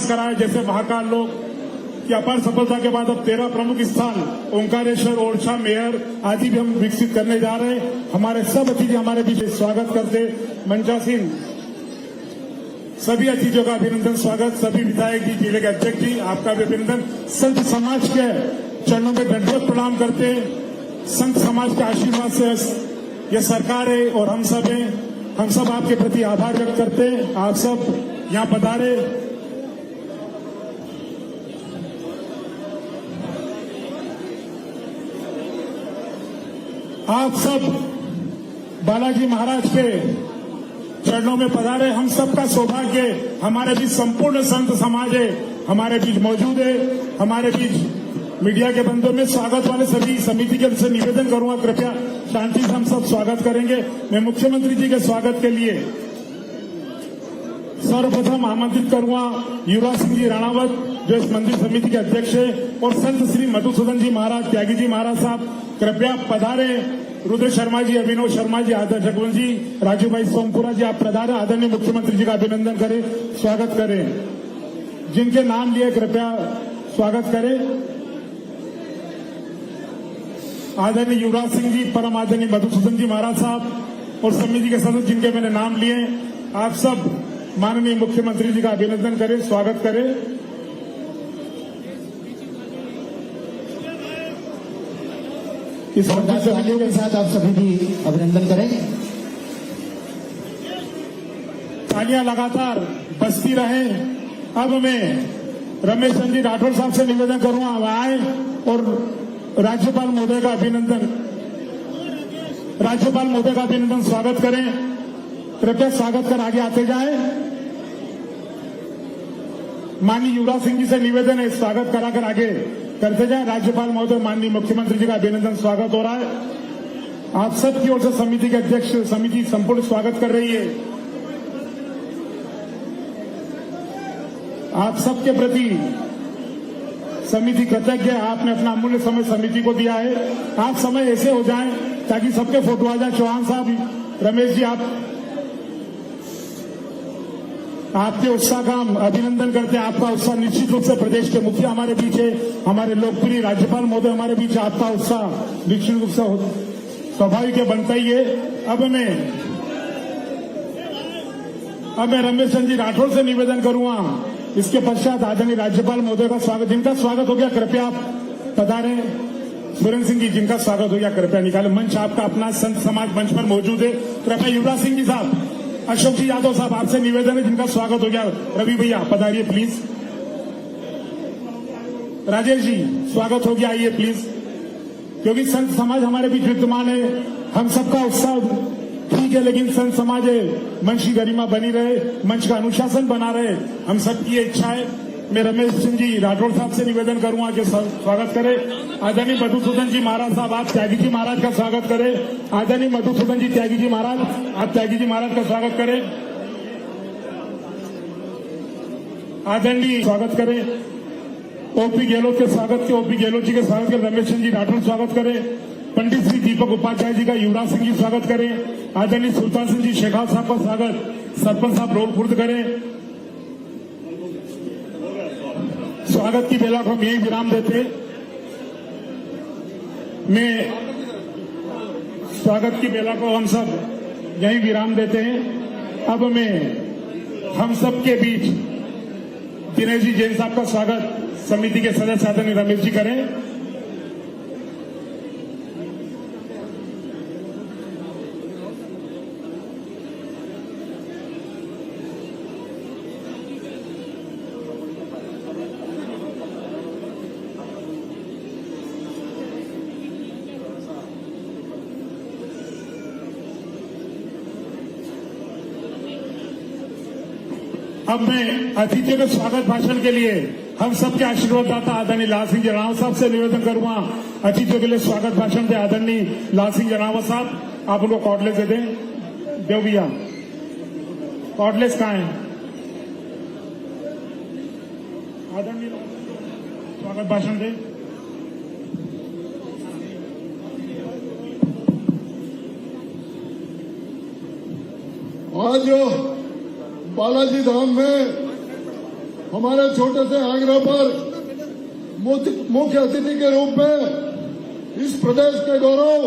विकास करा है, जैसे महाकाल लोक की अपार सफलता के बाद अब 13 प्रमुख स्थान ओंकारेश्वर, ओरछा, मेयर आदि भी हम विकसित करने जा रहे हैं। हमारे सब अतिथि हमारे बीच स्वागत करते। मंचासीन सभी अतिथियों का अभिनंदन, स्वागत। सभी विधायक जी, जिले के अध्यक्ष जी, आपका भी अभिनंदन। संत समाज के चरणों में दंडवत प्रणाम करते। संत समाज के आशीर्वाद से यह सरकार है और हम सब हैं। हम सब आपके प्रति आभार व्यक्त करते हैं। आप सब यहाँ पधारे। आप सब बालाजी महाराज के चरणों में पधारे। हम सबका सौभाग्य, हमारे बीच संपूर्ण संत समाज है, हमारे बीच मौजूद है। हमारे बीच मीडिया के बंधुओं में स्वागत वाले सभी समिति के से निवेदन करूंगा, कृपया शांति से हम सब स्वागत करेंगे। मैं मुख्यमंत्री जी के स्वागत के लिए सर्वप्रथम आमंत्रित करूंगा युवराज सिंह जी राणावत, जो इस मंदिर समिति के अध्यक्ष है, और संत श्री मधुसूदन जी महाराज, त्यागी जी महाराज साहब कृपया पधारे। रुद्र शर्मा जी, अभिनव शर्मा जी, आदर जगवंत जी, राजू भाई सोमपुरा जी, आप पधारे। आदरणीय मुख्यमंत्री जी का अभिनंदन करें, स्वागत करें। जिनके नाम लिए कृपया स्वागत करें। आदरणीय युवराज सिंह जी, परम आदरणीय मधुसूदन जी महाराज साहब और समिति के सदस्य जिनके मैंने नाम लिए, आप सब माननीय मुख्यमंत्री जी का अभिनंदन करें, स्वागत करें। इस तालियों के साथ आप सभी भी अभिनंदन करें। तालियां लगातार बजती रहे। अब मैं रमेश चंद्र जी राठौर साहब से निवेदन करूंगा, अब आए और राज्यपाल महोदय का अभिनंदन, स्वागत करें। कृपया स्वागत कर आगे आते जाए। माननीय युवराज सिंह जी से निवेदन है, स्वागत कराकर आगे करते जाए। राज्यपाल महोदय, माननीय मुख्यमंत्री जी का अभिनंदन, स्वागत हो रहा है। आप सबकी ओर से समिति के अध्यक्ष, समिति संपूर्ण स्वागत कर रही है। आप सबके प्रति समिति कृतज्ञ है। आपने अपना अमूल्य समय समिति को दिया है। आप समय ऐसे हो जाए ताकि सबके फोटो आ जाए। चौहान साहब, रमेश जी, आपके उत्साह का हम अभिनंदन करते हैं। आपका उत्साह निश्चित रूप से प्रदेश के मुखिया हमारे बीच है, हमारे लोकप्रिय राज्यपाल महोदय हमारे बीच है। आपका उत्साह निश्चित रूप से स्वाभाविक बनता ही है। अब मैं रमेश चंद्र जी राठौर से निवेदन करूंगा। इसके पश्चात आदरणीय राज्यपाल महोदय का स्वागत, जिनका स्वागत हो गया कृपया आप पधारें। सुरेंद्र सिंह जी, जिनका स्वागत हो गया कृपया निकाले। मंच आपका अपना संत समाज मंच पर मौजूद है। कृपया युवराज सिंह जी साहब, अशोक जी यादव साहब, आपसे निवेदन है, जिनका स्वागत हो गया। रवि भैया पधारिए प्लीज। राजेश जी, स्वागत हो गया, आइए प्लीज। क्योंकि संत समाज हमारे बीच विद्यमान है। हम सबका उत्साह ठीक है, लेकिन संत समाज है, मंच की गरिमा बनी रहे, मंच का अनुशासन बना रहे, हम सबकी इच्छा है। मैं रमेश सिंह जी राठौर साहब से निवेदन करूंगा कि स्वागत करें। आदरणीय मधुसूदन जी महाराज साहब, आप त्यागी जी महाराज का स्वागत करें। आदरणीय मधुसूदन जी, त्यागी जी महाराज, आप त्यागी जी महाराज का स्वागत करें। आदरणीय स्वागत करें। ओपी गहलोत के स्वागत के, ओपी गहलोत जी के स्वागत के रमेश सिंह जी राठौर स्वागत करें। पंडित श्री दीपक उपाध्याय जी का युवराज सिंह जी स्वागत करें। आदरणीय सुल्तान सिंह जी शेखावत साहब का स्वागत, सरपंच साहब रोल खुर्द करें। स्वागत की बेला को हम यही विराम देते। मैं स्वागत की बेला को हम सब यही विराम देते हैं। अब मैं हम सब के बीच दिनेश जी जैन साहब का स्वागत समिति के सदस्य आदरणीय रमेश जी करें। अब मैं अतिथियों के स्वागत भाषण के लिए हम सबके आशीर्वाददाता आदरणीय लाल सिंह राणावत साहब से निवेदन करूंगा। अतिथियों के लिए स्वागत भाषण दे आदरणीय लाल सिंह राणावत साहब, आप उनको कॉर्डलेस दे दें। देव भैया, कॉर्डलेस कहाँ है? आदरणीय स्वागत भाषण दे। आज बालाजी धाम में हमारे छोटे से आग्रह पर मुख्य अतिथि के रूप में इस प्रदेश के गौरव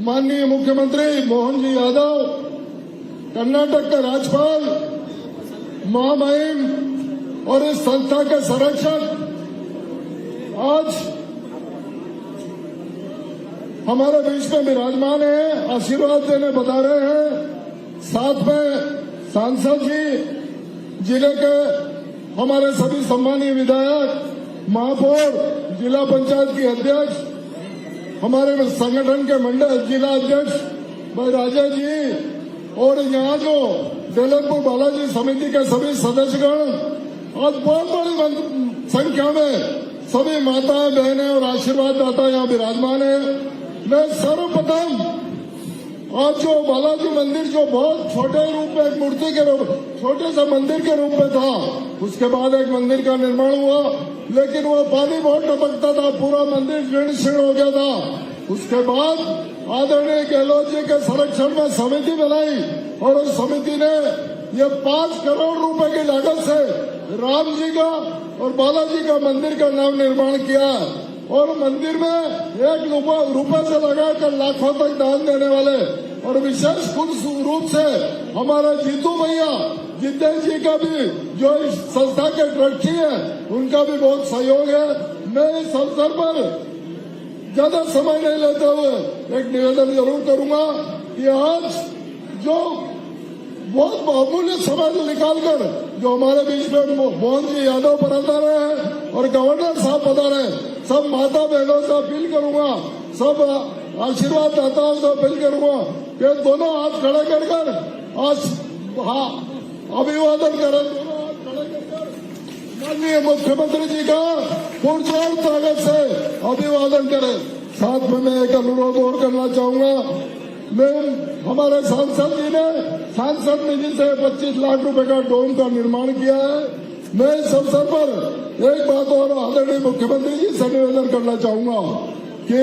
माननीय मुख्यमंत्री मोहन जी यादव, कर्नाटक के राज्यपाल, महामहिम और इस संस्था के संरक्षक आज हमारे बीच में विराजमान है, आशीर्वाद देने बता रहे हैं। साथ में सांसद जी, जिले के हमारे सभी सम्मानीय विधायक, महापौर, जिला पंचायत की अध्यक्ष, हमारे संगठन के मंडल जिला अध्यक्ष भाई राजा जी और यहाँ जो देलनपुर बालाजी समिति के सभी सदस्यगण, आज बहुत बड़ी संख्या में सभी माताएं, बहनें और आशीर्वाद दाता यहाँ विराजमान है। मैं सर्वप्रथम आज जो बालाजी मंदिर जो बहुत छोटे रूप में, एक मूर्ति के रूप, छोटे से मंदिर के रूप में था, उसके बाद एक मंदिर का निर्माण हुआ, लेकिन वो पानी बहुत टपकता था, पूरा मंदिर जीर्ण शीर्ण हो गया था। उसके बाद आदरणीय गहलोत जी के संरक्षण में समिति बनाई और उस समिति ने ये 5 करोड़ रुपए की लागत से राम जी का और बालाजी का मंदिर का नाम निर्माण किया और मंदिर में 1 रुपए से लगाकर लाखों तक दान देने वाले और विशेष रूप से हमारे जीतू भैया जितेंद्र जी का भी जो इस संस्था के ट्रस्टी है, उनका भी बहुत सहयोग है। मैं इस अवसर पर ज्यादा समय नहीं लेते हुए एक निवेदन जरूर करूंगा कि आज जो बहुत बहुमूल्य समय निकालकर जो हमारे बीच में मोहन जी यादव पधारे हैं और गवर्नर साहब पधारे, सब माता बहनों से अपील करूंगा, सब आशीर्वाद दाताओं से अपील करूंगा कि दोनों हाथ खड़े कर आज अभिवादन करें, दोनों हाथ खड़े कर माननीय मुख्यमंत्री जी का पुरजोर स्वागत से अभिवादन करें। साथ में मैं एक अनुरोध और करना चाहूंगा। मैं हमारे सांसद जी ने सांसद निधि से 25 लाख रुपए का डोम का निर्माण किया है। मैं इस अवसर पर एक बात और आदरणीय मुख्यमंत्री जी से निवेदन करना चाहूंगा कि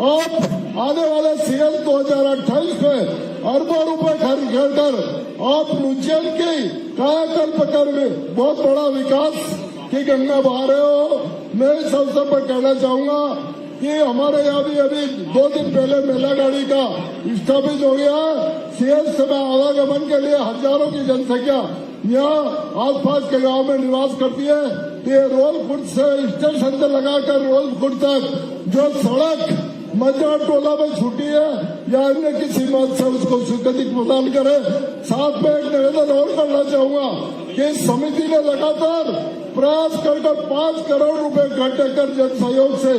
आप आने वाले सीएस 2028 में अरबों रुपए खर्च कर आप उज्जैन की कायाकल्प कर बहुत बड़ा विकास की गंगा बहा रहे हो। मैं इस अवसर पर कहना चाहूंगा कि हमारे यहाँ भी अभी 2 दिन पहले मेला गाड़ी का स्थापित हो गया। सीएस में आवागमन के लिए हजारों की जनसंख्या यहाँ आसपास के गांव में निवास करती है। ये रोलखुर्द से स्टेशन से लगाकर रोलखुर्द तक जो सड़क मजा टोला में छूटी है या अन्य किसी मत से उसको स्वीकृति प्रदान करे। साथ में एक निवेदन और करना चाहूंगा कि समिति ने लगातार प्रयास कर 5 करोड़ रुपए इकट्ठे कर जन सहयोग से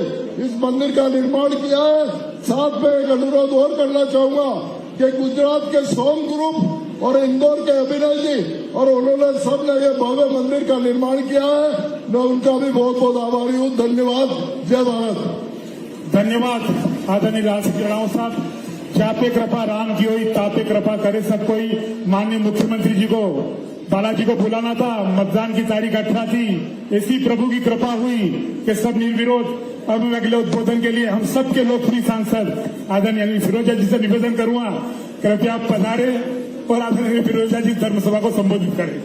इस मंदिर का निर्माण किया है। साथ में एक अनुरोध और करना चाहूंगा कि गुजरात के सोम ग्रुप और इंदौर के अभिनय जी और उन्होंने सबने ये भव्य मंदिर का निर्माण किया है। मैं उनका भी बहुत बहुत आभारी हूँ। धन्यवाद। जय भारत। धन्यवाद आदरणीय लाल सिंह राव साहब। जापे कृपा राम की हुई, तापे कृपा करे सब कोई। माननीय मुख्यमंत्री जी को बालाजी को बुलाना था, मतदान की तारीख 18 थी। इसी प्रभु की कृपा हुई कि सब निर्विरोध। अब मैं अगले उद्बोधन के लिए हम सबके लोकप्रिय सांसद आदरणीय फिरोजा जी से निवेदन करूंगा, कृपया आप पधारे और आदरणीय फिरोजा जी धर्मसभा को संबोधित करें।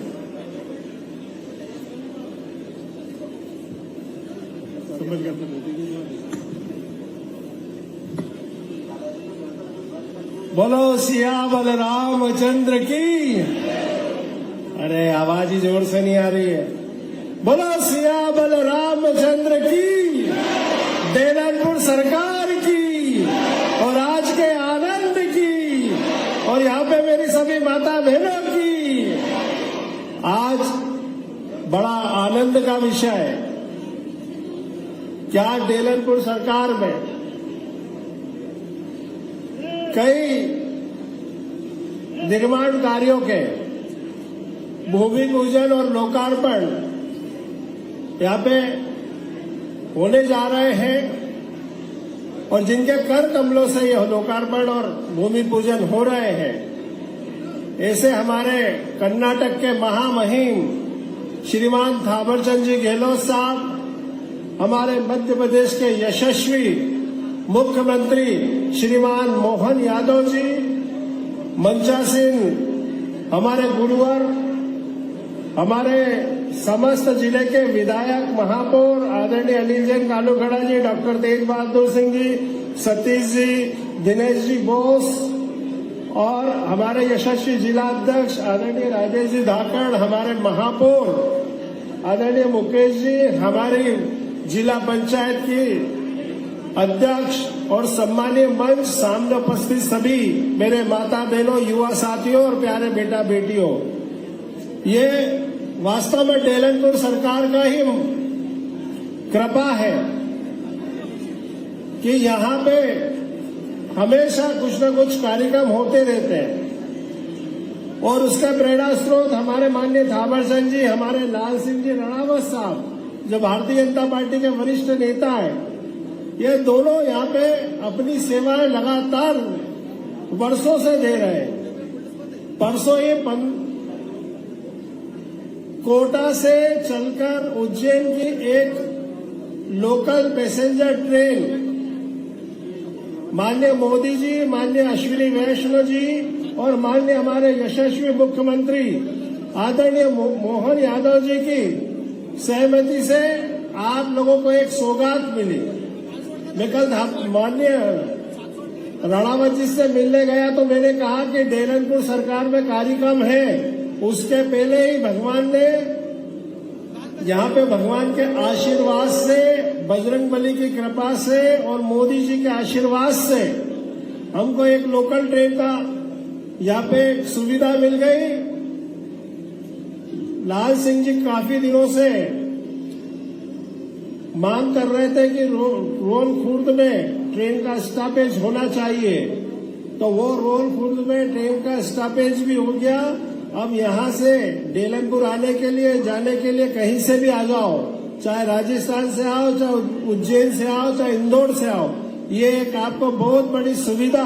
बोलो सियावर रामचंद्र की। अरे आवाज ही जोर से नहीं आ रही है। बोलो सियावर रामचंद्र की, देलनपुर सरकार की और आज के आनंद की और यहाँ पे मेरी सभी माता बहनों की। आज बड़ा आनंद का विषय है। क्या देलनपुर सरकार में कई निर्माण कार्यों के भूमि पूजन और लोकार्पण यहाँ पे होने जा रहे हैं और जिनके कर कमलों से यह लोकार्पण और भूमि पूजन हो रहे हैं, ऐसे हमारे कर्नाटक के महामहिम श्रीमान थावरचंद जी गहलोत साहब, हमारे मध्य प्रदेश के यशस्वी मुख्यमंत्री श्रीमान मोहन यादव जी, मंचा सिंह हमारे गुरुवर हमारे समस्त जिले के विधायक महापौर आदरणीय अनिल जैन कालूखड़ा जी, डॉक्टर तेज बहादुर सिंह जी, सतीश जी, दिनेश जी बोस और हमारे यशस्वी जिला अध्यक्ष आदरणीय राजेश जी धाकड़, हमारे महापौर आदरणीय मुकेश जी, हमारी जिला पंचायत की अध्यक्ष और सम्मानीय मंच, सामने उपस्थित सभी मेरे माता बहनों, युवा साथियों और प्यारे बेटा बेटियों, ये वास्तव में डेलनपुर सरकार का ही कृपा है कि यहाँ पे हमेशा कुछ न कुछ कार्यक्रम होते रहते हैं और उसका प्रेरणा स्रोत हमारे माननीय थावर चंद जी, हमारे लाल सिंह जी रणावत साहब, जो भारतीय जनता पार्टी के वरिष्ठ नेता है, ये दोनों यहाँ पे अपनी सेवाएं लगातार वर्षों से दे रहे हैं। परसों ये कोटा से चलकर उज्जैन की एक लोकल पैसेंजर ट्रेन माननीय मोदी जी, माननीय अश्विनी वैष्णव जी और माननीय हमारे यशस्वी मुख्यमंत्री आदरणीय मोहन यादव जी की सहमति से आप लोगों को एक सौगात मिली। मैं कल माननीय राणावत जी से मिलने गया तो मैंने कहा कि डेलनपुर सरकार में कार्यक्रम है, उसके पहले ही भगवान ने यहाँ पे भगवान के आशीर्वाद से, बजरंगबली की कृपा से और मोदी जी के आशीर्वाद से हमको एक लोकल ट्रेन का यहाँ पे सुविधा मिल गई। लाल सिंह जी काफी दिनों से मांग कर रहे थे कि रोल खुर्द में ट्रेन का स्टॉपेज होना चाहिए, तो वो रोल खुर्द में ट्रेन का स्टॉपेज भी हो गया। अब यहाँ से डेलनपुर आने के लिए, जाने के लिए कहीं से भी आ जाओ, चाहे राजस्थान से आओ, चाहे उज्जैन से आओ, चाहे इंदौर से आओ, ये एक आपको बहुत बड़ी सुविधा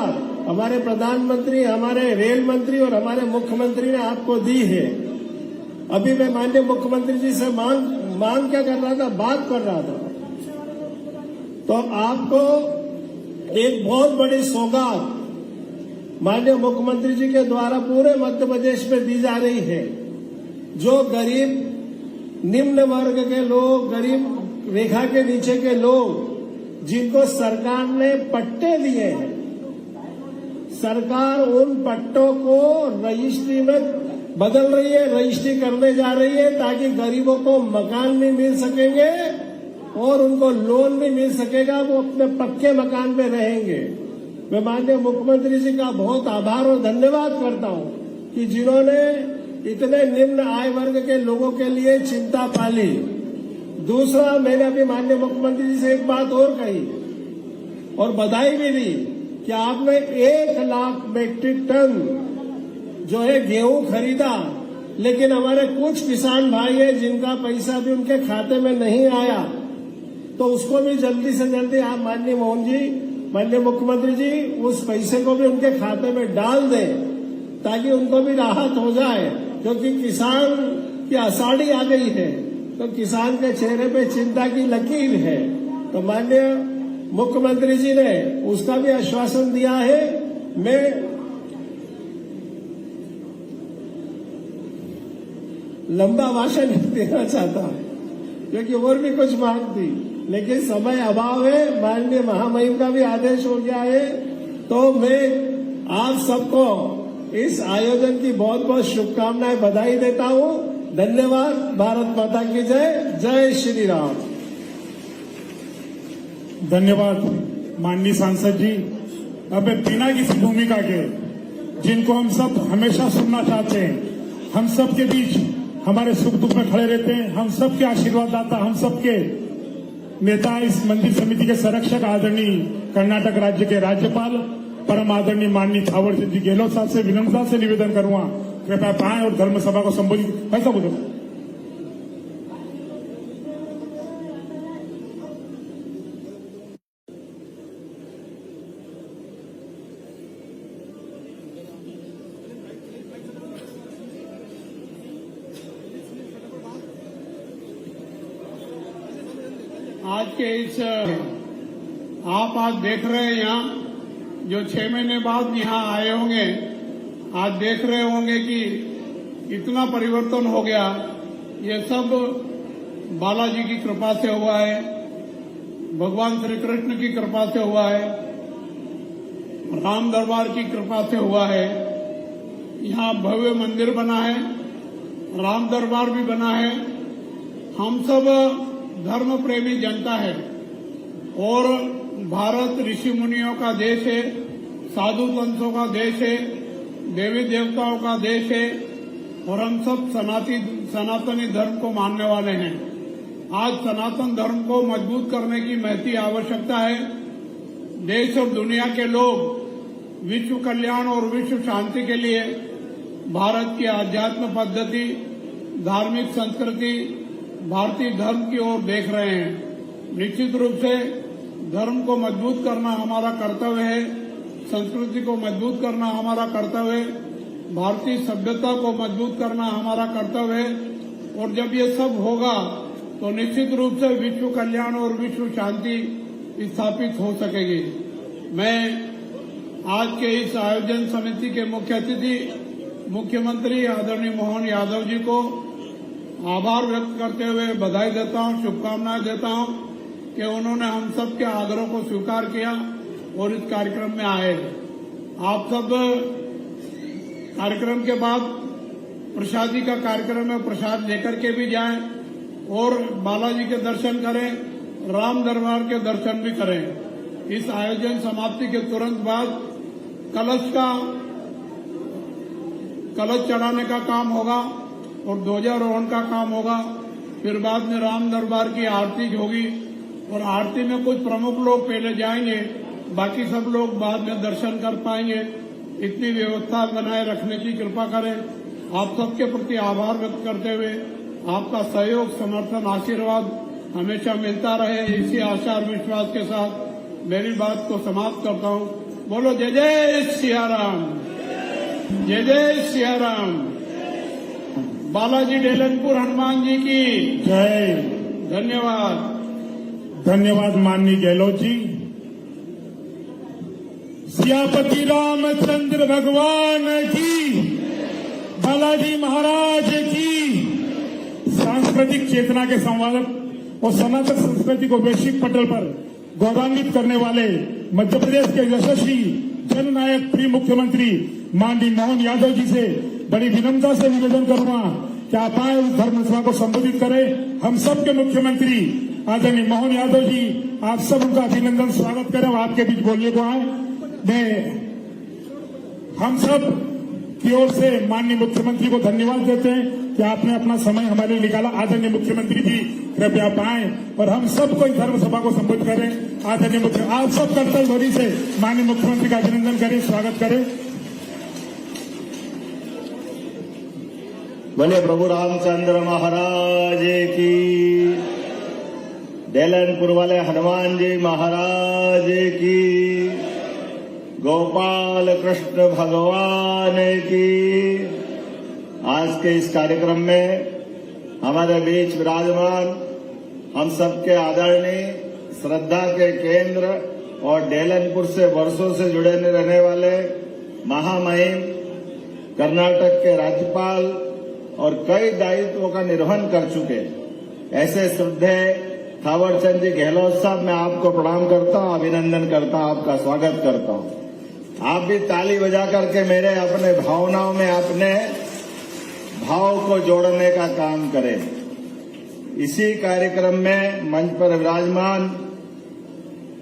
हमारे प्रधानमंत्री, हमारे रेल मंत्री और हमारे मुख्यमंत्री ने आपको दी है। अभी मैं माननीय मुख्यमंत्री जी से मांग क्या कर रहा था, बात कर रहा था, तो आपको एक बहुत बड़ी सौगात माननीय मुख्यमंत्री जी के द्वारा पूरे मध्य प्रदेश में दी जा रही है। जो गरीब निम्न वर्ग के लोग, गरीब रेखा के नीचे के लोग, जिनको सरकार ने पट्टे दिए हैं, सरकार उन पट्टों को रजिस्ट्री में बदल रही है, रजिस्ट्री करने जा रही है, ताकि गरीबों को मकान भी मिल सकेंगे और उनको लोन भी मिल सकेगा, वो अपने पक्के मकान में रहेंगे। मैं माननीय मुख्यमंत्री जी का बहुत आभार और धन्यवाद करता हूं कि जिन्होंने इतने निम्न आय वर्ग के लोगों के लिए चिंता पाली। दूसरा, मैंने अभी माननीय मुख्यमंत्री जी से एक बात और कही और बधाई भी दी कि आपने 1 लाख मेट्रिक टन जो है गेहूं खरीदा, लेकिन हमारे कुछ किसान भाई है जिनका पैसा भी उनके खाते में नहीं आया, तो उसको भी जल्दी से जल्दी आप माननीय मोहन जी, माननीय मुख्यमंत्री जी, उस पैसे को भी उनके खाते में डाल दें ताकि उनको भी राहत हो जाए, क्योंकि किसान की आषाढ़ी आ गई है, तो किसान के चेहरे पे चिंता की लकीर है। तो माननीय मुख्यमंत्री जी ने उसका भी आश्वासन दिया है। मैं लंबा भाषण नहीं देना चाहता क्योंकि और भी कुछ मांग थी, लेकिन समय अभाव है, माननीय महामहिम का भी आदेश हो गया है, तो मैं आप सबको इस आयोजन की बहुत बहुत शुभकामनाएं, बधाई देता हूं। धन्यवाद। भारत माता की जय। जय श्री राम। धन्यवाद माननीय सांसद जी। अब बिना किसी भूमिका के, जिनको हम सब हमेशा सुनना चाहते हैं, हम सब के बीच हमारे सुख दुख में खड़े रहते हैं, हम सबके आशीर्वाददाता, हम सबके नेता, इस मंदिर समिति के संरक्षक आदरणीय कर्नाटक राज्य के राज्यपाल परम आदरणीय माननीय थावर चंद जी गहलोत साहब से विनम्रता से निवेदन करूंगा, कृपया पाएं और धर्म सभा को संबोधित। ऐसा बोलो। आज के इस आप देख रहे हैं यहाँ जो 6 महीने बाद यहाँ आए होंगे, आज देख रहे होंगे कि इतना परिवर्तन हो गया ये सब बालाजी की कृपा से हुआ है, भगवान श्री कृष्ण की कृपा से हुआ है, राम दरबार की कृपा से हुआ है। यहाँ भव्य मंदिर बना है, राम दरबार भी बना है। हम सब धर्म प्रेमी जनता है और भारत ऋषि मुनियों का देश है, साधु संतों का देश है, देवी देवताओं का देश है और हम सब सनातनी धर्म को मानने वाले हैं। आज सनातन धर्म को मजबूत करने की महती आवश्यकता है। देश और दुनिया के लोग विश्व कल्याण और विश्व शांति के लिए भारत की आध्यात्म पद्धति, धार्मिक संस्कृति, भारतीय धर्म की ओर देख रहे हैं। निश्चित रूप से धर्म को मजबूत करना हमारा कर्तव्य है, संस्कृति को मजबूत करना हमारा कर्तव्य है, भारतीय सभ्यता को मजबूत करना हमारा कर्तव्य है। और जब ये सब होगा तो निश्चित रूप से विश्व कल्याण और विश्व शांति स्थापित हो सकेगी। मैं आज के इस आयोजन समिति के मुख्य अतिथि मुख्यमंत्री आदरणीय मोहन यादव जी को आभार व्यक्त करते हुए बधाई देता हूं, शुभकामनाएं देता हूं कि उन्होंने हम सब के आग्रह को स्वीकार किया और इस कार्यक्रम में आए। आप सब कार्यक्रम के बाद प्रसादी का कार्यक्रम में प्रसाद लेकर के भी जाएं और बालाजी के दर्शन करें, राम दरबार के दर्शन भी करें। इस आयोजन समाप्ति के तुरंत बाद कलश चढ़ाने का काम होगा और ध्वजारोहण का काम होगा। फिर बाद में राम दरबार की आरती होगी और आरती में कुछ प्रमुख लोग पहले जाएंगे, बाकी सब लोग बाद में दर्शन कर पाएंगे। इतनी व्यवस्था बनाए रखने की कृपा करें। आप सबके प्रति आभार व्यक्त करते हुए आपका सहयोग, समर्थन, आशीर्वाद हमेशा मिलता रहे, इसी आशा और विश्वास के साथ मेरी बात को समाप्त करता हूं। बोलो जय जय सिया राम, जय जय सिया राम। बालाजी डेलनपुर हनुमान जी की जय। धन्यवाद। धन्यवाद माननीय गहलोत जी। सियापति रामचंद्र भगवान की, बालाजी महाराज की। सांस्कृतिक चेतना के संवादक और सनातन संस्कृति को वैश्विक पटल पर गौरवान्वित करने वाले मध्य प्रदेश के यशस्वी जननायक प्रिय मुख्यमंत्री माननीय मोहन यादव जी से बड़ी विनम्रता से निवेदन करूंगा कि आप आए उस धर्म सभा को संबोधित करें। हम सब के मुख्यमंत्री आदरणीय मोहन यादव जी, आप सब उनका अभिनंदन स्वागत करें और आपके बीच बोलने को आए। हम सब की ओर से माननीय मुख्यमंत्री को धन्यवाद देते हैं कि आपने अपना समय हमारे लिए निकाला। आदरणीय मुख्यमंत्री जी कृपया आप आए और हम सबको इस धर्म सभा को संबोधित करें। आदरणीय मुख्यमंत्री, आप सब कर्तव्य ध्वनि से माननीय मुख्यमंत्री का अभिनंदन करें, स्वागत करें। बोले प्रभु रामचंद्र महाराज की, डेलनपुर वाले हनुमान जी महाराज की, गोपाल कृष्ण भगवान की। आज के इस कार्यक्रम में हमारे बीच विराजमान हम सबके आदरणीय, श्रद्धा के केंद्र और डेलनपुर से वर्षों से जुड़े रहने वाले महामहिम कर्नाटक के राज्यपाल और कई दायित्वों का निर्वहन कर चुके ऐसे श्रद्धेय थावरचंद जी गहलोत साहब, मैं आपको प्रणाम करता हूं, अभिनंदन करता हूं, आपका स्वागत करता हूं। आप भी ताली बजा करके मेरे अपने भावनाओं में अपने भाव को जोड़ने का काम करें। इसी कार्यक्रम में मंच पर विराजमान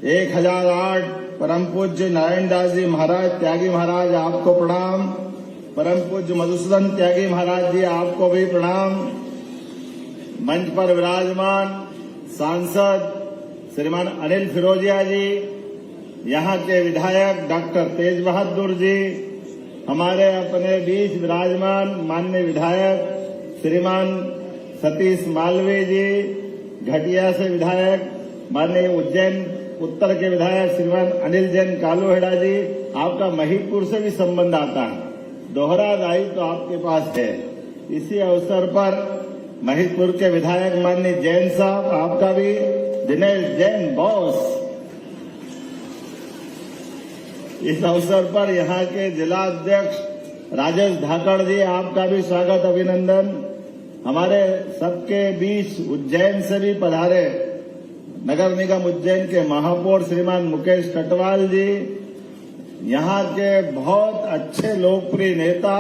1008 परम पूज्य नारायण दास जी महाराज त्यागी महाराज, आपको प्रणाम। परम पूज्य मधुसूदन त्यागी महाराज जी, आपको भी प्रणाम। मंच पर विराजमान सांसद श्रीमान अनिल फिरोजिया जी, यहाँ के विधायक डॉक्टर तेज बहादुर जी, हमारे अपने बीच विराजमान माननीय विधायक श्रीमान सतीश मालवीय जी, घटिया से विधायक माननीय उज्जैन उत्तर के विधायक श्रीमान अनिल जैन कालूहेड़ा जी, आपका महिपुर से भी संबंध आता है, दोहरा दायित्व तो आपके पास है। इसी अवसर पर महिपुर के विधायक माननीय जैन साहब, आपका भी दिनेश जैन बॉस। इस अवसर पर यहाँ के जिला अध्यक्ष राजेश धाकड़ जी, आपका भी स्वागत, अभिनंदन। हमारे सबके बीच उज्जैन से भी पधारे नगर निगम उज्जैन के महापौर श्रीमान मुकेश कटवाल जी, यहाँ के बहुत अच्छे लोकप्रिय नेता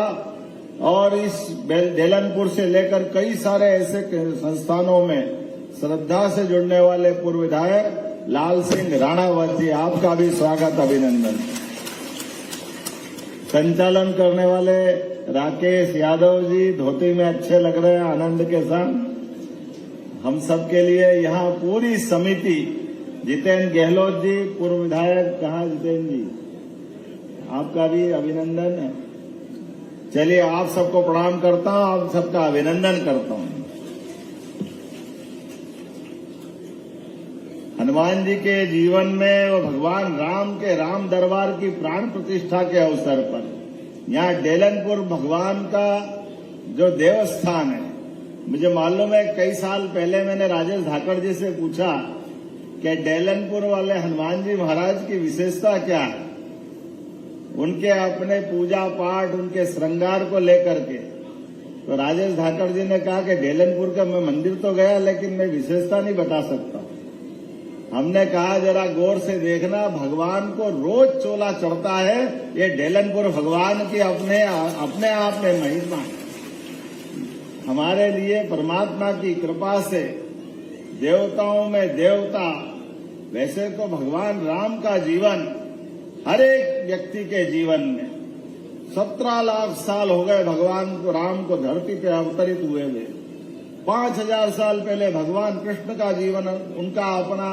और इस डेलनपुर से लेकर कई सारे ऐसे संस्थानों में श्रद्धा से जुड़ने वाले पूर्व विधायक लाल सिंह राणावत जी, आपका भी स्वागत अभिनंदन। संचालन करने वाले राकेश यादव जी, धोती में अच्छे लग रहे हैं आनंद के साथ। हम सब के लिए यहाँ पूरी समिति, जितेंद्र गहलोत जी पूर्व विधायक, कहाँ जितेंद्र जी, आपका भी अभिनंदन है। चलिए, आप सबको प्रणाम करता हूँ, आप सबका अभिनंदन करता हूँ। हनुमान जी के जीवन में वो भगवान राम के राम दरबार की प्राण प्रतिष्ठा के अवसर पर यहाँ डेलनपुर भगवान का जो देवस्थान है, मुझे मालूम है कई साल पहले मैंने राजेश धाकड़ जी से पूछा कि डेलनपुर वाले हनुमान जी महाराज की विशेषता क्या है, उनके अपने पूजा पाठ, उनके श्रृंगार को लेकर के। तो राजेश धाकड़ जी ने कहा कि डेलनपुर का मैं मंदिर तो गया लेकिन मैं विशेषता नहीं बता सकता। हमने कहा जरा गौर से देखना, भगवान को रोज चोला चढ़ता है, ये डेलनपुर भगवान की अपने आप में महिमा है। हमारे लिए परमात्मा की कृपा से देवताओं में देवता, वैसे तो भगवान राम का जीवन हर एक व्यक्ति के जीवन में 17 लाख साल हो गए भगवान को, राम को धरती पे अवतरित हुए हुए। 5000 साल पहले भगवान कृष्ण का जीवन उनका अपना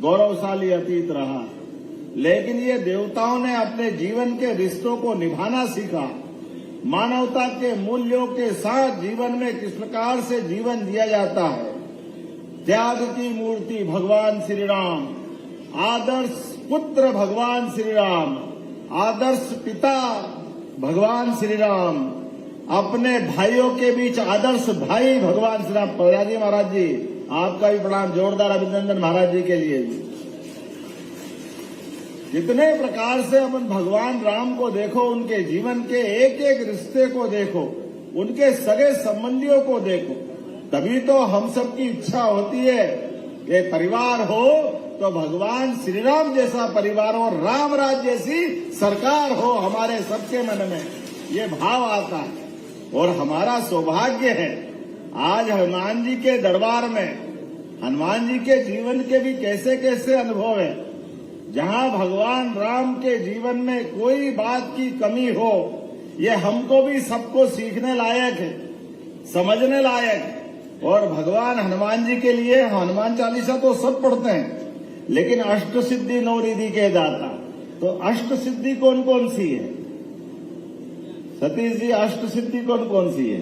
गौरवशाली अतीत रहा, लेकिन ये देवताओं ने अपने जीवन के रिश्तों को निभाना सीखा। मानवता के मूल्यों के साथ जीवन में किस प्रकार से जीवन जिया जाता है। त्याग की मूर्ति भगवान श्री राम, आदर्श पुत्र भगवान श्री राम, आदर्श पिता भगवान श्री राम, अपने भाइयों के बीच आदर्श भाई भगवान श्री राम। प्रयाजी महाराज जी, आपका भी प्रणाम, जोरदार अभिनंदन महाराज जी के लिए भी। जितने प्रकार से अपन भगवान राम को देखो, उनके जीवन के एक एक रिश्ते को देखो, उनके सगे संबंधियों को देखो, तभी तो हम सबकी इच्छा होती है कि परिवार हो तो भगवान श्री राम जैसा परिवार हो, राम राज्य जैसी सरकार हो हमारे सबके मन में, ये भाव आता है। और हमारा सौभाग्य है आज हनुमान जी के दरबार में, हनुमान जी के जीवन के भी कैसे कैसे अनुभव है। जहां भगवान राम के जीवन में कोई बात की कमी हो, ये हमको भी सबको सीखने लायक है, समझने लायक है। और भगवान हनुमान जी के लिए हनुमान चालीसा तो सब पढ़ते हैं, लेकिन अष्ट सिद्धि नौ रिद्धि के दाता, तो अष्ट सिद्धि कौन कौन सी है सतीश जी? अष्ट सिद्धि कौन कौन सी है?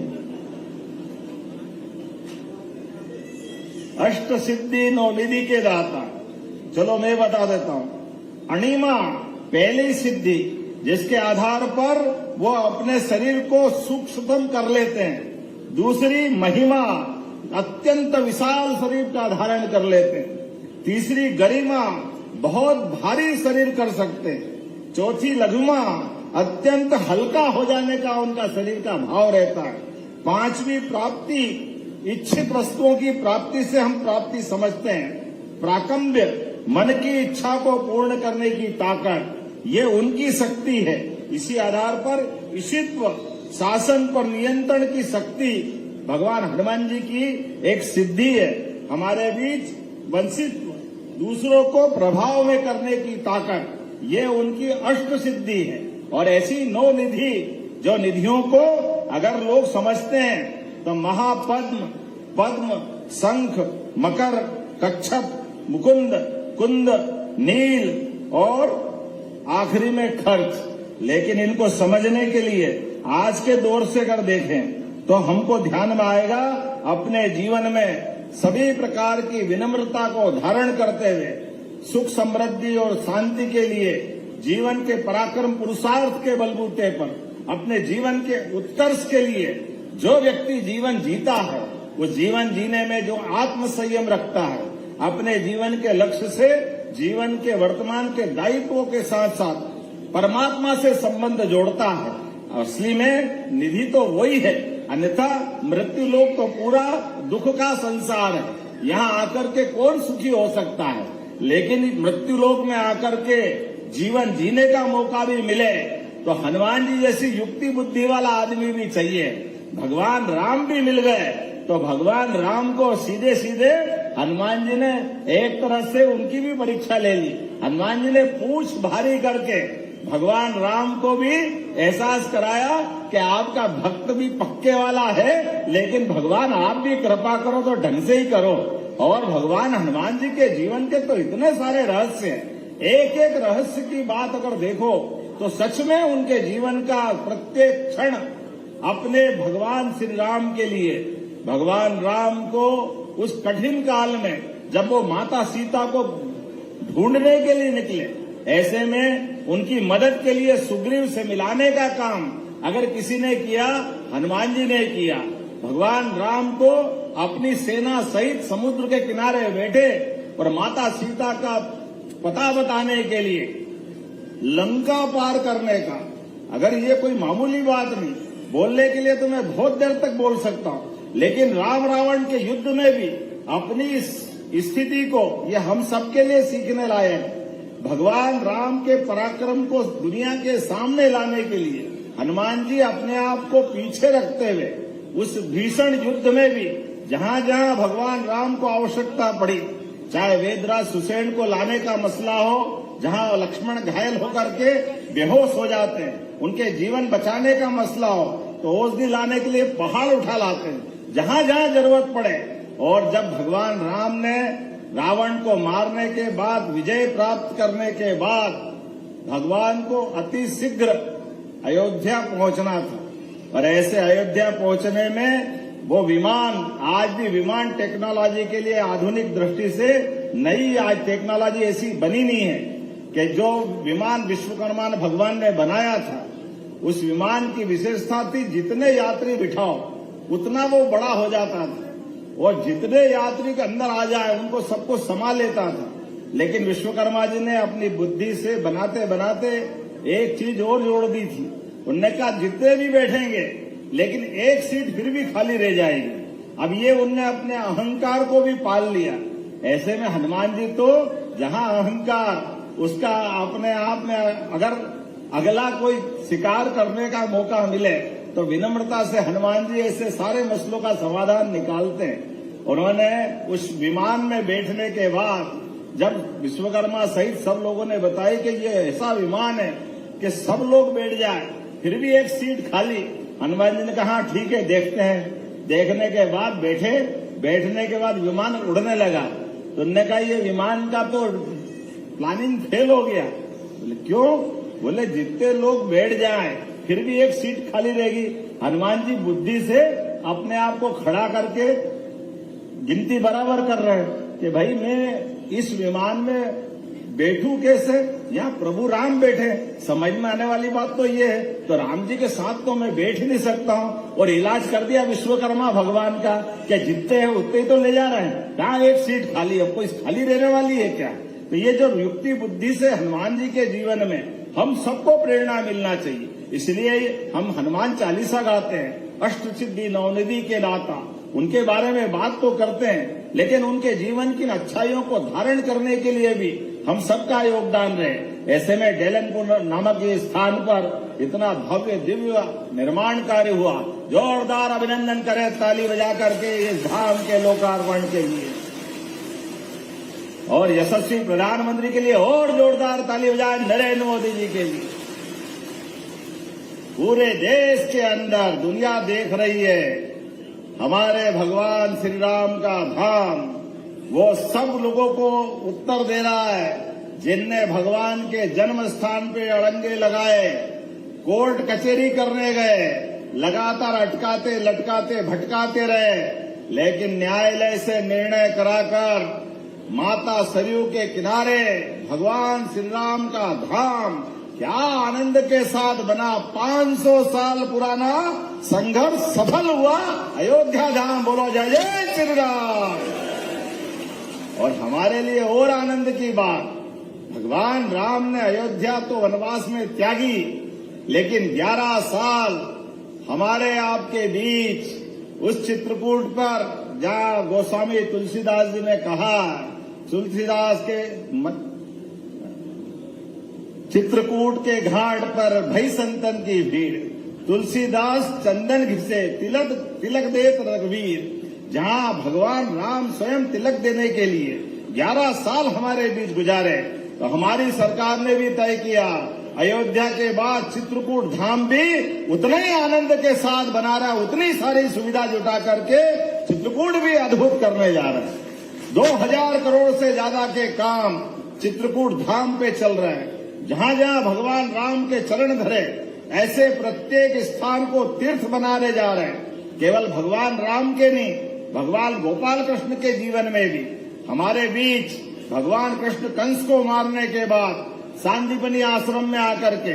अष्ट सिद्धि नौ निधि के दाता, चलो मैं बता देता हूं। अणिमा पहली सिद्धि, जिसके आधार पर वो अपने शरीर को सूक्ष्मतम कर लेते हैं। दूसरी महिमा, अत्यंत विशाल शरीर का धारण कर लेते हैं। तीसरी गरिमा, बहुत भारी शरीर कर सकते हैं। चौथी लघुमा, अत्यंत हल्का हो जाने का उनका शरीर का भाव रहता है। पांचवी प्राप्ति, इच्छित वस्तुओं की प्राप्ति से हम प्राप्ति समझते हैं। प्राकंब्य, मन की इच्छा को पूर्ण करने की ताकत, ये उनकी शक्ति है। इसी आधार पर ईशित्व, शासन पर नियंत्रण की शक्ति भगवान हनुमान जी की एक सिद्धि है। हमारे बीच वंशित्व, दूसरों को प्रभाव में करने की ताकत, ये उनकी अष्ट सिद्धि है। और ऐसी 9 निधि, जो निधियों को अगर लोग समझते हैं तो महापद्म, पद्म, शंख, मकर, कच्छप, मुकुंद, कुंद, नील और आखिरी में खर्च। लेकिन इनको समझने के लिए आज के दौर से अगर देखें तो हमको ध्यान में आएगा अपने जीवन में सभी प्रकार की विनम्रता को धारण करते हुए सुख समृद्धि और शांति के लिए जीवन के पराक्रम पुरुषार्थ के बलबूते पर अपने जीवन के उत्कर्ष के लिए जो व्यक्ति जीवन जीता है, वो जीवन जीने में जो आत्म संयम रखता है, अपने जीवन के लक्ष्य से जीवन के वर्तमान के दायित्वों के साथ साथ परमात्मा से संबंध जोड़ता है। असली में निधि तो वही है अन्यथा मृत्यु लोक तो पूरा दुख का संसार है, यहाँ आकर के कौन सुखी हो सकता है। लेकिन मृत्यु लोक में आकर के जीवन जीने का मौका भी मिले तो हनुमान जी जैसी युक्ति बुद्धि वाला आदमी भी चाहिए। भगवान राम भी मिल गए तो भगवान राम को सीधे सीधे हनुमान जी ने एक तरह से उनकी भी परीक्षा ले ली। हनुमान जी ने पूछ भारी करके भगवान राम को भी एहसास कराया कि आपका भक्त भी पक्के वाला है, लेकिन भगवान आप भी कृपा करो तो ढंग से ही करो। और भगवान हनुमान जी के जीवन के तो इतने सारे रहस्य हैं, एक एक रहस्य की बात अगर देखो तो सच में उनके जीवन का प्रत्येक क्षण अपने भगवान श्री राम के लिए, भगवान राम को उस कठिन काल में जब वो माता सीता को ढूंढने के लिए निकले, ऐसे में उनकी मदद के लिए सुग्रीव से मिलाने का काम अगर किसी ने किया, हनुमान जी ने किया। भगवान राम को अपनी सेना सहित समुद्र के किनारे बैठे और माता सीता का पता बताने के लिए, लंका पार करने का, अगर ये कोई मामूली बात नहीं, बोलने के लिए तो मैं बहुत देर तक बोल सकता हूं, लेकिन राम रावण के युद्ध में भी अपनी इस स्थिति को ये हम सबके लिए सीखने लायक है। भगवान राम के पराक्रम को दुनिया के सामने लाने के लिए हनुमान जी अपने आप को पीछे रखते हुए उस भीषण युद्ध में भी जहां जहां भगवान राम को आवश्यकता पड़ी, चाहे वेदराज सुसेन को लाने का मसला हो, जहां लक्ष्मण घायल होकर के बेहोश हो जाते हैं, उनके जीवन बचाने का मसला हो तो औषधि लाने के लिए पहाड़ उठा लाते हैं, जहां जहां जरूरत पड़े। और जब भगवान राम ने रावण को मारने के बाद, विजय प्राप्त करने के बाद भगवान को अति शीघ्र अयोध्या पहुंचना था, और ऐसे अयोध्या पहुंचने में वो विमान, आज भी विमान टेक्नोलॉजी के लिए आधुनिक दृष्टि से नई आज टेक्नोलॉजी ऐसी बनी नहीं है कि जो विमान विश्वकर्मा ने भगवान ने बनाया था, उस विमान की विशेषता थी जितने यात्री बिठाओ उतना वो बड़ा हो जाता था, और जितने यात्री के अंदर आ जाए उनको सबको समा लेता था। लेकिन विश्वकर्मा जी ने अपनी बुद्धि से बनाते बनाते एक चीज और जोड़ दी थी। उन्होंने कहा जितने भी बैठेंगे लेकिन एक सीट फिर भी खाली रह जाएगी। अब ये उनने अपने अहंकार को भी पाल लिया। ऐसे में हनुमान जी तो जहां अहंकार उसका अपने आप में, अगर अगला कोई शिकार करने का मौका मिले तो विनम्रता से हनुमान जी ऐसे सारे मसलों का समाधान निकालते हैं। उन्होंने उस विमान में बैठने के बाद जब विश्वकर्मा सहित सब लोगों ने बताया कि ये ऐसा विमान है कि सब लोग बैठ जाए, फिर भी एक सीट खाली, हनुमान जी ने कहा ठीक है देखते हैं। देखने के बाद बैठे, बैठने के बाद विमान उड़ने लगा तो उन्होंने कहा ये विमान का तो प्लानिंग फेल हो गया। बोले क्यों? बोले जितने लोग बैठ जाएं फिर भी एक सीट खाली रहेगी। हनुमान जी बुद्धि से अपने आप को खड़ा करके गिनती बराबर कर रहे हैं कि भाई मैं इस विमान में बैठूं कैसे, यहाँ प्रभु राम बैठे। समझ में आने वाली बात तो ये है, तो राम जी के साथ तो मैं बैठ ही नहीं सकता हूँ। और इलाज कर दिया विश्वकर्मा भगवान का कि जितने हैं उतने ही तो ले जा रहे हैं, कहाँ एक सीट खाली है, कोई खाली रहने वाली है क्या? तो ये जो युक्ति बुद्धि से हनुमान जी के जीवन में हम सबको प्रेरणा मिलना चाहिए। इसलिए हम हनुमान चालीसा गाते हैं, अष्ट सिद्धि नवनिधि के दाता, उनके बारे में बात तो करते हैं, लेकिन उनके जीवन की अच्छाइयों को धारण करने के लिए भी हम सबका योगदान रहे। ऐसे में डेलनपुर नामक ये स्थान पर इतना भव्य दिव्य निर्माण कार्य हुआ। जोरदार अभिनंदन करें ताली बजा करके इस धाम के लोकार्पण के लिए, और यशस्वी प्रधानमंत्री के लिए और जोरदार ताली बजाएं नरेंद्र मोदी जी के लिए। पूरे देश के अंदर दुनिया देख रही है हमारे भगवान श्री राम का धाम, वो सब लोगों को उत्तर दे रहा है जिनने भगवान के जन्म स्थान पे अड़ंगे लगाए, कोर्ट कचहरी करने गए, लगातार अटकाते लटकाते भटकाते रहे, लेकिन न्यायालय से निर्णय कराकर माता सरयू के किनारे भगवान श्री राम का धाम क्या आनंद के साथ बना। 500 साल पुराना संघर्ष सफल हुआ, अयोध्या धाम। बोलो जय जय श्री राम। और हमारे लिए और आनंद की बात, भगवान राम ने अयोध्या तो वनवास में त्यागी, लेकिन 11 साल हमारे आपके बीच उस चित्रकूट पर जहाँ गोस्वामी तुलसीदास जी ने कहा, तुलसीदास के चित्रकूट के घाट पर भई संतन की भीड़, तुलसीदास चंदन घिसे तिलक देत रघुवीर। जहाँ भगवान राम स्वयं तिलक देने के लिए 11 साल हमारे बीच गुजारे, तो हमारी सरकार ने भी तय किया अयोध्या के बाद चित्रकूट धाम भी उतने ही आनंद के साथ बना रहा है, उतनी सारी सुविधा जुटा करके चित्रकूट भी अद्भुत करने जा रहा है। 2000 करोड़ से ज्यादा के काम चित्रकूट धाम पे चल रहे हैं। जहां जहां भगवान राम के चरण धरे, ऐसे प्रत्येक स्थान को तीर्थ बनाने जा रहे हैं। केवल भगवान राम के नहीं, भगवान गोपाल कृष्ण के जीवन में भी हमारे बीच भगवान कृष्ण कंस को मारने के बाद सांदीपनी आश्रम में आकर के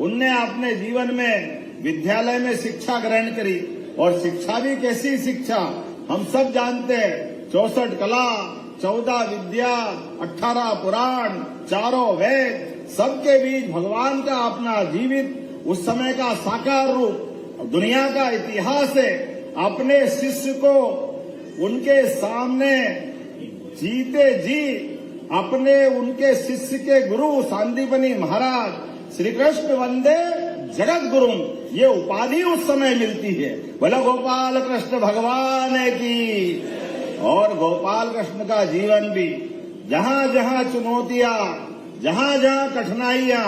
उनने अपने जीवन में विद्यालय में शिक्षा ग्रहण करी, और शिक्षा भी कैसी शिक्षा हम सब जानते हैं। 64 कला, 14 विद्या, 18 पुराण, 4 वेद, सबके बीच भगवान का अपना जीवित उस समय का साकार रूप, दुनिया का इतिहास है। अपने शिष्य को उनके सामने जीते जी अपने उनके शिष्य के गुरु सांदीपनी महाराज श्री कृष्ण वंदे जगत गुरु, ये उपाधि उस समय मिलती है। बोला गोपाल कृष्ण भगवान की। और गोपाल कृष्ण का जीवन भी जहां जहां चुनौतियां, जहां जहां कठिनाइयां,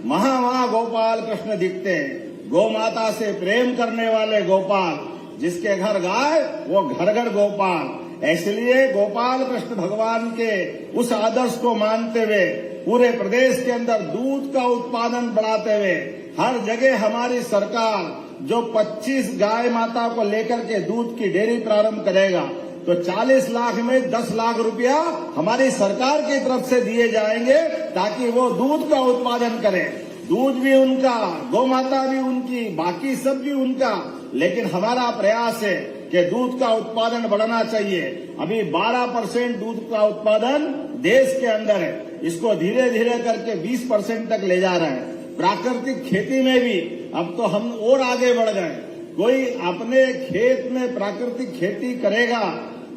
वहां गोपाल कृष्ण दिखते हैं। गौ माता से प्रेम करने वाले गोपाल, जिसके घर गाय वो घर घर गोपाल। इसलिए गोपाल कृष्ण भगवान के उस आदर्श को मानते हुए पूरे प्रदेश के अंदर दूध का उत्पादन बढ़ाते हुए हर जगह हमारी सरकार जो 25 गाय माता को लेकर के दूध की डेयरी प्रारंभ करेगा, तो 40 लाख में 10 लाख रुपया हमारी सरकार की तरफ से दिए जाएंगे, ताकि वो दूध का उत्पादन करें। दूध भी उनका, गौ माता भी उनकी, बाकी सब भी उनका, लेकिन हमारा प्रयास है कि दूध का उत्पादन बढ़ना चाहिए। अभी 12% दूध का उत्पादन देश के अंदर है, इसको धीरे धीरे करके 20% तक ले जा रहे हैं। प्राकृतिक खेती में भी अब तो हम और आगे बढ़ गए। कोई अपने खेत में प्राकृतिक खेती करेगा,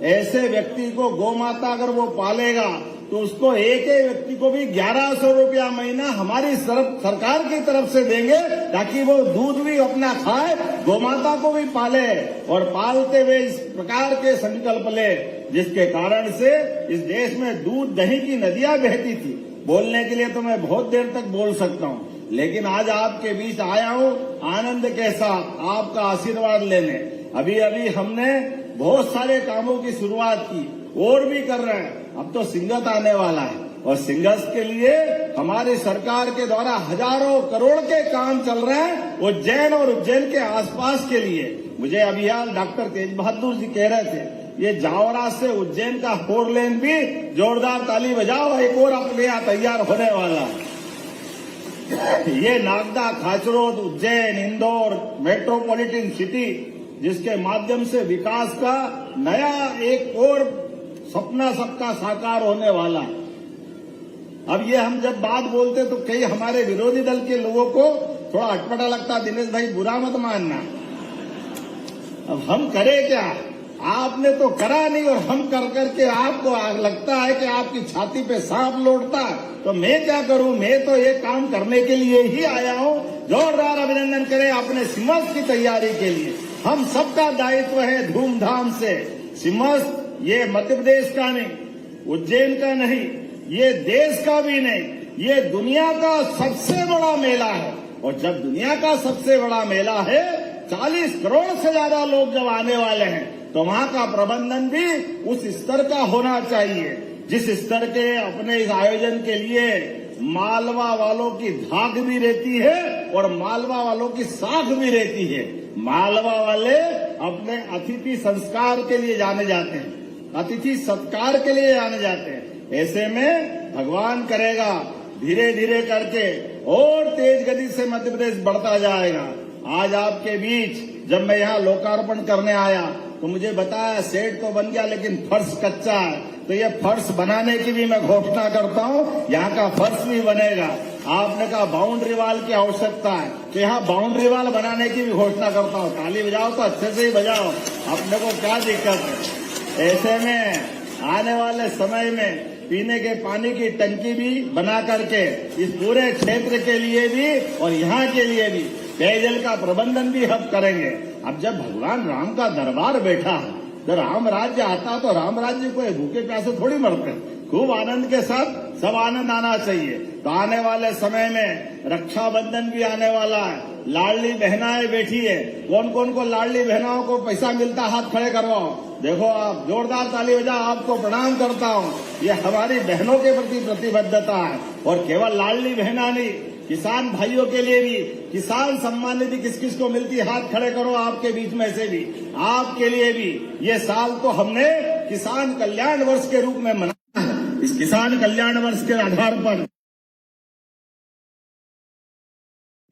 ऐसे व्यक्ति को गौ माता अगर वो पालेगा, तो उसको एक व्यक्ति को भी 1100 रुपया महीना हमारी सरकार की तरफ से देंगे, ताकि वो दूध भी अपना खाए, गौ माता को भी पाले, और पालते हुए इस प्रकार के संकल्प ले, जिसके कारण से इस देश में दूध दही की नदियां बहती थी। बोलने के लिए तो मैं बहुत देर तक बोल सकता हूं, लेकिन आज आपके बीच आया हूं आनंद के साथ आपका आशीर्वाद लेने। अभी अभी हमने बहुत सारे कामों की शुरुआत की, और भी कर रहे हैं। अब तो सिंगत आने वाला है, और सिंगस के लिए हमारी सरकार के द्वारा हजारों करोड़ के काम चल रहे हैं उज्जैन और उज्जैन के आसपास के लिए। मुझे अभी हाल डॉक्टर तेज बहादुर जी कह रहे थे, ये जावरा से उज्जैन का 4 लेन भी जोरदार ताली बजाओ, एक और अपने यहाँ तैयार होने वाला। ये नागदा, खाचरोद, उज्जैन, इंदौर मेट्रोपॉलिटन सिटी, जिसके माध्यम से विकास का नया एक और सपना सबका साकार होने वाला। अब ये हम जब बात बोलते तो कई हमारे विरोधी दल के लोगों को थोड़ा अटपटा लगता, दिनेश भाई बुरा मत मानना। अब हम करें क्या? आपने तो करा नहीं, और हम कर करके आपको लगता है कि आपकी छाती पे सांप लौटता, तो मैं क्या करूं? मैं तो ये काम करने के लिए ही आया हूं। जोरदार अभिनंदन करें अपने सिमस की तैयारी के लिए। हम सबका दायित्व है धूमधाम से। सिमस ये मध्य प्रदेश का नहीं, उज्जैन का नहीं, ये देश का भी नहीं, ये दुनिया का सबसे बड़ा मेला है। और जब दुनिया का सबसे बड़ा मेला है, 40 करोड़ से ज्यादा लोग जब आने वाले हैं, तो वहां का प्रबंधन भी उस स्तर का होना चाहिए, जिस स्तर के अपने इस आयोजन के लिए मालवा वालों की धाक भी रहती है और मालवा वालों की साख भी रहती है। मालवा वाले अपने अतिथि संस्कार के लिए जाने जाते हैं, अतिथि सत्कार के लिए जाने जाते हैं। ऐसे में भगवान करेगा धीरे धीरे करके और तेज गति से मध्य प्रदेश बढ़ता जाएगा। आज आपके बीच जब मैं यहाँ लोकार्पण करने आया, तो मुझे बताया सेट तो बन गया, लेकिन फर्श कच्चा है। तो ये फर्श बनाने की भी मैं घोषणा करता हूँ, यहाँ का फर्श भी बनेगा। आपने कहा बाउंड्री वाल की आवश्यकता है, तो यहाँ बाउंड्री वाल बनाने की भी घोषणा करता हूँ। ताली बजाओ तो अच्छे से ही बजाओ, अपने को क्या दिक्कत है। ऐसे में आने वाले समय में पीने के पानी की टंकी भी बना करके इस पूरे क्षेत्र के लिए भी और यहाँ के लिए भी पेयजल का प्रबंधन भी हम करेंगे। अब जब भगवान राम का दरबार बैठा है, जब राम राज्य आता तो राम राज्य को भूखे प्यासे थोड़ी मरते, खूब आनंद के साथ सब आनंद आना चाहिए। तो आने वाले समय में रक्षाबंधन भी आने वाला है, लाडली बहनाएं बैठी है, कौन कौन को लाडली बहनाओं को पैसा मिलता, हाथ खड़े करवाओ। देखो आप जोरदार ताली बजा, आपको प्रणाम करता हूँ। ये हमारी बहनों के प्रति प्रतिबद्धता है। और केवल लाडली बहना नहीं, किसान भाइयों के लिए भी किसान सम्मान निधि किस किस को मिलती, हाथ खड़े करो। आपके बीच में से भी, आपके लिए भी ये साल तो हमने किसान कल्याण वर्ष के रूप में मनाया है। इस किसान कल्याण वर्ष के आधार पर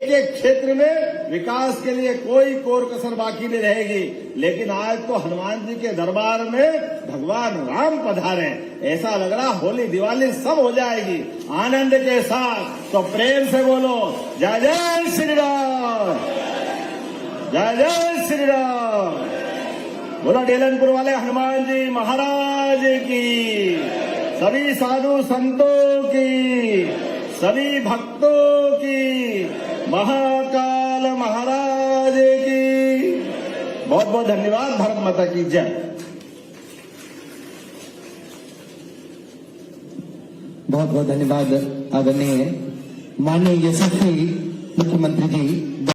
एक क्षेत्र में विकास के लिए कोई कोर कसर बाकी नहीं रहेगी। लेकिन आज तो हनुमान जी के दरबार में भगवान राम पधारे, ऐसा लग रहा होली दिवाली सब हो जाएगी आनंद के साथ। तो प्रेम से बोलो जय जय श्री राम, जय जय श्री राम। बोलो डेलनपुर वाले हनुमान जी महाराज की, सभी साधु संतों की, सभी भक्तों की, महाकाल महाराज की बहुत बहुत धन्यवाद। भारत माता की जय। बहुत बहुत धन्यवाद आदरणीय माननीय यशस्वी मुख्यमंत्री जी।